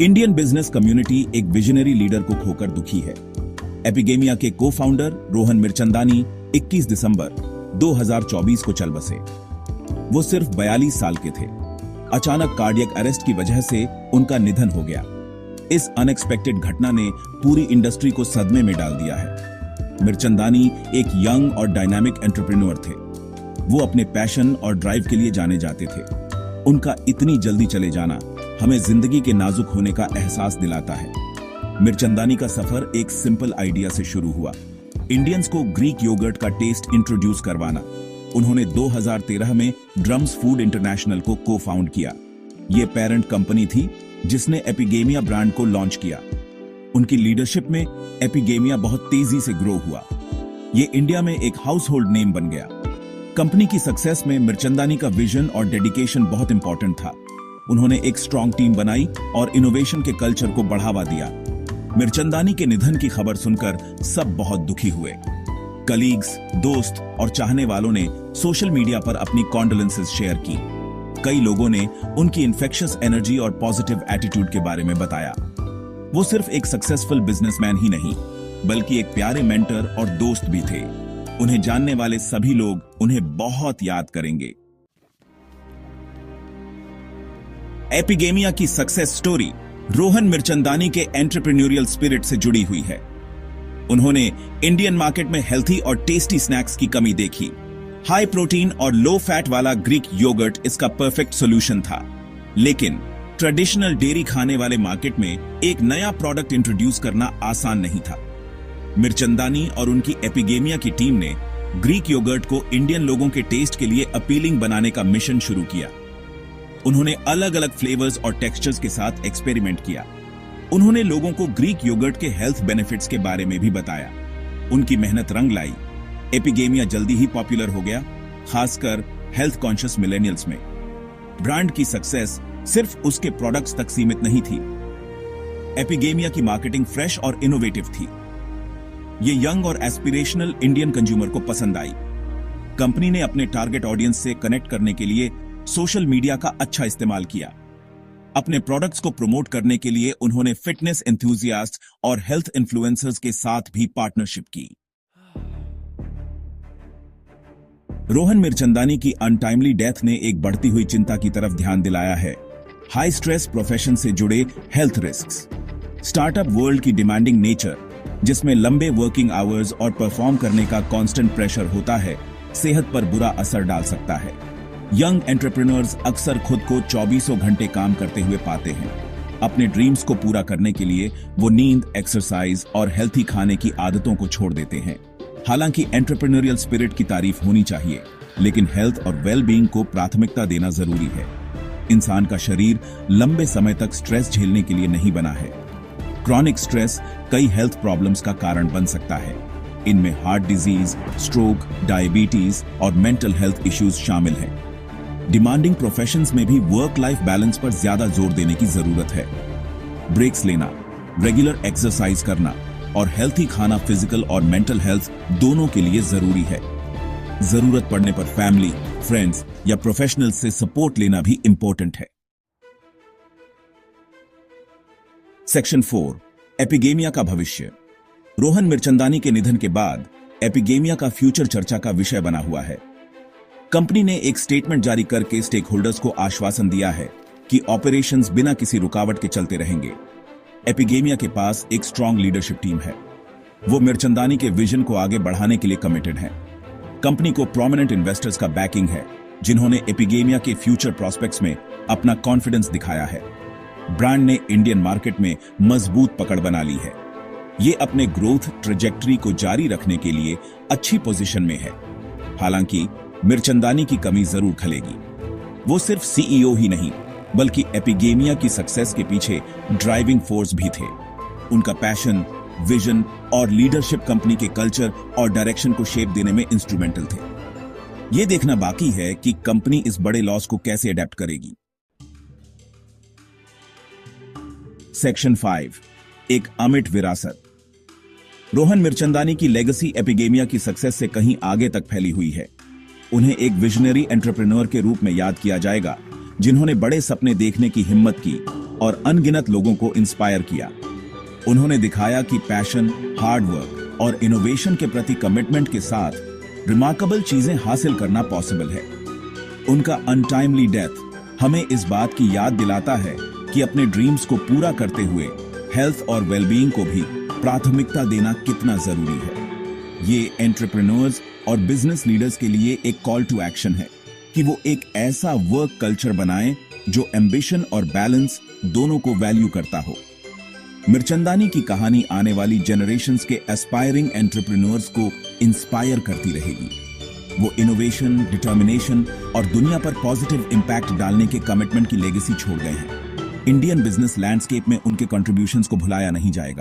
Indian business community एक visionary leader को खोकर दुखी है। एपिगेमिया के को फाउंडर रोहन मिर्चंदानी 21 दिसंबर 2024 को चल बसे। वो सिर्फ 42 साल के थे। अचानक कार्डियक अरेस्ट की वजह से उनका निधन हो गया। इस अनएक्सपेक्टेड घटना ने पूरी इंडस्ट्री को सदमे में डाल दिया है। मिर्चंदानी एक यंग और डायनामिक एंटरप्रेन्योर थे। वो अपने पैशन और ड्राइव के लिए जाने जाते थे। उनका इतनी जल्दी चले जाना हमें जिंदगी के नाजुक होने का एहसास दिलाता है। मिर्चंदानी का सफर एक सिंपल आइडिया से शुरू हुआ, इंडियंस को ग्रीक योगर्ट का टेस्ट इंट्रोड्यूस करवाना। उन्होंने 2013 में ड्रम्स फूड इंटरनेशनल को को फाउंड किया। ये पेरेंट कंपनी थी जिसने एपिगेमिया ब्रांड को लॉन्च किया। उनकी लीडरशिप में एपिगेमिया बहुत तेजी से ग्रो हुआ। ये इंडिया में एक हाउस होल्ड नेम बन गया। कंपनी की सक्सेस में मिर्चंदानी का विजन और डेडिकेशन बहुत इंपॉर्टेंट था। उन्होंने एक स्ट्रॉन्ग टीम बनाई और इनोवेशन के कल्चर को बढ़ावा दिया। मिर्चंदानी के निधन की खबर सुनकर सब बहुत दुखी हुए। कलीग्स, दोस्त और चाहने वालों ने सोशल मीडिया पर अपनी कॉन्डोलेंसेस शेयर की। कई लोगों ने उनकी इन्फेक्शियस एनर्जी और पॉजिटिव एटीट्यूड के बारे में बताया। वो सिर्फ एक सक्सेसफुल बिजनेसमैन ही नहीं, बल्कि एक प्यारे मेंटर और दोस्त भी थे। उन्हें जानने वाले सभी लोग उन्हें बहुत याद करेंगे। एपिगेमिया की सक्सेस स्टोरी रोहन मिर्चंदानी के एंटरप्रेन्योरियल स्पिरिट से जुड़ी हुई है। उन्होंने इंडियन मार्केट में हेल्थी और टेस्टी स्नैक्स की कमी देखी। हाई प्रोटीन और लो फैट वाला ग्रीक योगर्ट इसका परफेक्ट सॉल्यूशन था। लेकिन ट्रेडिशनल डेयरी खाने वाले मार्केट में एक नया प्रोडक्ट इंट्रोड्यूस करना आसान नहीं था। मिर्चंदानी और उनकी एपिगेमिया की टीम ने ग्रीक योगर्ट को इंडियन लोगों के टेस्ट के लिए अपीलिंग बनाने का मिशन शुरू किया। उन्होंने अलग अलग फ्लेवर्स और टेक्सचर्स के साथ एक्सपेरिमेंट किया। उन्होंने लोगों को ग्रीक योगर्ट के हेल्थ बेनिफिट्स के बारे में भी बताया। उनकी मेहनत रंग लाई। एपिगेमिया जल्दी ही पॉपुलर हो गया, खासकर हेल्थ कॉन्शियस मिलेनियल्स में। ब्रांड की सक्सेस सिर्फ उसके प्रोडक्ट्स तक सीमित नहीं थी। एपिगेमिया की मार्केटिंग फ्रेश और इनोवेटिव थी। ये यंग और एस्पिरेशनल इंडियन कंज्यूमर को पसंद आई। कंपनी ने अपने टारगेट ऑडियंस से कनेक्ट करने के लिए सोशल मीडिया का अच्छा इस्तेमाल किया। अपने प्रोडक्ट्स को प्रमोट करने के लिए उन्होंने फिटनेस एंथुसियास्ट और हेल्थ इन्फ्लुएंसर्स के साथ भी पार्टनरशिप की। रोहन मिर्चंदानी की अनटाइमली डेथ ने एक बढ़ती हुई चिंता की तरफ ध्यान दिलाया है। हाई स्ट्रेस प्रोफेशन से जुड़े हेल्थ रिस्क्स, स्टार्टअप वर्ल्ड की डिमांडिंग नेचर, जिसमें लंबे वर्किंग आवर्स और परफॉर्म करने का कांस्टेंट प्रेशर होता है, सेहत पर बुरा असर डाल सकता है। यंग एंटरप्रेन्योर्स अक्सर खुद को 24 घंटे काम करते हुए पाते हैं। अपने ड्रीम्स को पूरा करने के लिए वो नींद, एक्सरसाइज और हेल्थी खाने की आदतों को छोड़ देते हैं। हालांकि एंटरप्रेन्योरियल स्पिरिट की तारीफ होनी चाहिए, लेकिन हेल्थ और वेल बीइंग को प्राथमिकता देना जरूरी है। इंसान का शरीर लंबे समय तक स्ट्रेस झेलने के लिए नहीं बना है। क्रॉनिक स्ट्रेस कई हेल्थ प्रॉब्लम्स का कारण बन सकता है। इनमें हार्ट डिजीज, स्ट्रोक, डायबिटीज और मेंटल हेल्थ इश्यूज शामिल हैं। डिमांडिंग प्रोफेशंस में भी वर्क लाइफ बैलेंस पर ज्यादा जोर देने की जरूरत है। ब्रेक्स लेना, रेगुलर एक्सरसाइज करना और हेल्थी खाना फिजिकल और मेंटल हेल्थ दोनों के लिए जरूरी है। जरूरत पड़ने पर फैमिली, फ्रेंड्स या प्रोफेशनल से सपोर्ट लेना भी इंपॉर्टेंट है। सेक्शन 4, एपिगेमिया का भविष्य। रोहन मिर्चंदानी के निधन के बाद एपिगेमिया का फ्यूचर चर्चा का विषय बना हुआ है। कंपनी ने एक स्टेटमेंट जारी करके स्टेक होल्डर्स को आश्वासन दिया है कि ऑपरेशंस बिना किसी रुकावट के चलते रहेंगे। एपिगेमिया के पास एक स्ट्रॉन्ग लीडरशिप टीम है। वो मिर्चंदानी के विजन को आगे बढ़ाने के लिए कमिटेड है। कंपनी को प्रोमिनेंट इन्वेस्टर्स का बैकिंग है, जिन्होंने एपिगेमिया के फ्यूचर प्रोस्पेक्ट्स में अपना कॉन्फिडेंस दिखाया है। ब्रांड ने इंडियन मार्केट में मजबूत पकड़ बना ली है। ये अपने ग्रोथ ट्रेजेक्टरी को जारी रखने के लिए अच्छी पोजीशन में है। हालांकि मिर्चंदानी की कमी जरूर खलेगी। वो सिर्फ सीईओ ही नहीं, बल्कि एपिगेमिया की सक्सेस के पीछे ड्राइविंग फोर्स भी थे। उनका पैशन, विजन और लीडरशिप कंपनी के कल्चर और डायरेक्शन को शेप देने में इंस्ट्रूमेंटल थे। यह देखना बाकी है कि कंपनी इस बड़े लॉस को कैसे अडेप्ट करेगी। सेक्शन 5, एक अमिट विरासत। रोहन मिर्चंदानी की लेगेसी एपिगेमिया की सक्सेस से कहीं आगे तक फैली हुई है। उन्हें एक विजनरी एंटरप्रेन्योर के रूप में याद किया जाएगा, जिन्होंने बड़े सपने देखने की हिम्मत की और अनगिनत लोगों को इंस्पायर किया। उन्होंने दिखाया कि पैशन, हार्ड वर्क और इनोवेशन के प्रति कमिटमेंट के साथ रिमार्केबल चीजें हासिल करना पॉसिबल है। उनका अनटाइमली डेथ हमें इस बात की याद दिलाता है कि अपने ड्रीम्स को पूरा करते हुए हेल्थ और वेलबीइंग को भी प्राथमिकता देना कितना जरूरी है। ये एंटरप्रेन्योर्स और बिजनेस लीडर्स के लिए एक कॉल टू एक्शन है कि वो एक ऐसा वर्क कल्चर बनाएं जो एम्बिशन और बैलेंस दोनों को वैल्यू करता हो। मिर्चंदानी की कहानी आने वाली जनरेशंस के एस्पायरिंग एंटरप्रेन्योर्स को इंस्पायर करती रहेगी। वो इनोवेशन, डिटर्मिनेशन और दुनिया पर पॉजिटिव इंपैक्ट डालने के कमिटमेंट की लेगेसी छोड़ गए हैं। इंडियन बिजनेस लैंडस्केप में उनके कंट्रीब्यूशंस को भुलाया नहीं जाएगा।